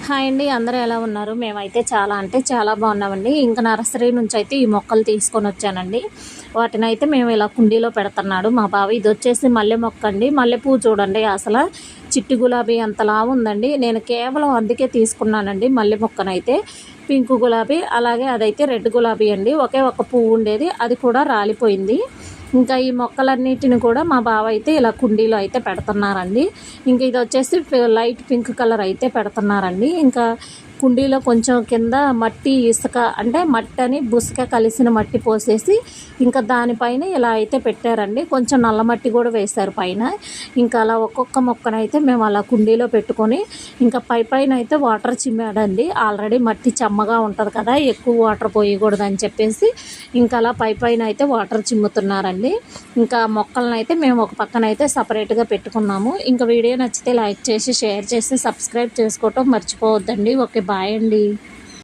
Hi అండి, అందరూ ఎలా ఉన్నారు? మేమైతే చాలా అంటే చాలా బాగున్నామండి. ఇంకా నర్సరీ నుంచి అయితే ఈ మొక్కలు తీసుకొని వచ్చానండి. వాటిని అయితే మేము ఇలా కుండీలో పెడుతున్నాడు మా బావ. ఇది వచ్చేసి మల్లె మొక్క అండి. మల్లెపూ చూడండి, అసలు చిట్టి గులాబీ అంతలా ఉందండి. నేను కేవలం అందుకే తీసుకున్నానండి మల్లె మొక్కనైతే. పింక్ గులాబీ, అలాగే అదైతే రెడ్ గులాబీ అండి. ఒకే ఒక పువ్వు ఉండేది, అది కూడా రాలిపోయింది. ఇంకా ఈ మొక్కలన్నిటిని కూడా మా బావ అయితే ఇలా కుండీలో అయితే పెడుతున్నారండి. ఇంక ఇది వచ్చేసి లైట్ పింక్ కలర్ అయితే పెడుతున్నారండి. ఇంకా కుండీలో కొంచెం కింద మట్టి ఇసుక అంటే మట్టి అని బుసుక కలిసిన మట్టి పోసేసి ఇంకా దానిపైన ఇలా అయితే పెట్టారండి. కొంచెం నల్ల మట్టి కూడా వేశారు పైన. ఇంకా అలా ఒక్కొక్క మొక్కనైతే మేము అలా కుండీలో పెట్టుకొని ఇంకా పైన అయితే వాటర్ చిమ్మాడండి. ఆల్రెడీ మట్టి చెమ్మగా ఉంటుంది కదా, ఎక్కువ వాటర్ పోయకూడదు అని చెప్పేసి ఇంకా అలా పైన అయితే వాటర్ చిమ్ముతున్నారండి. ఇంకా మొక్కలను అయితే మేము ఒక పక్కన అయితే సపరేట్గా పెట్టుకున్నాము. ఇంకా వీడియో నచ్చితే లైక్ చేసి షేర్ చేసి సబ్స్క్రైబ్ చేసుకోవటం మర్చిపోవద్దండి. ఓకే, బాయ్ అండి.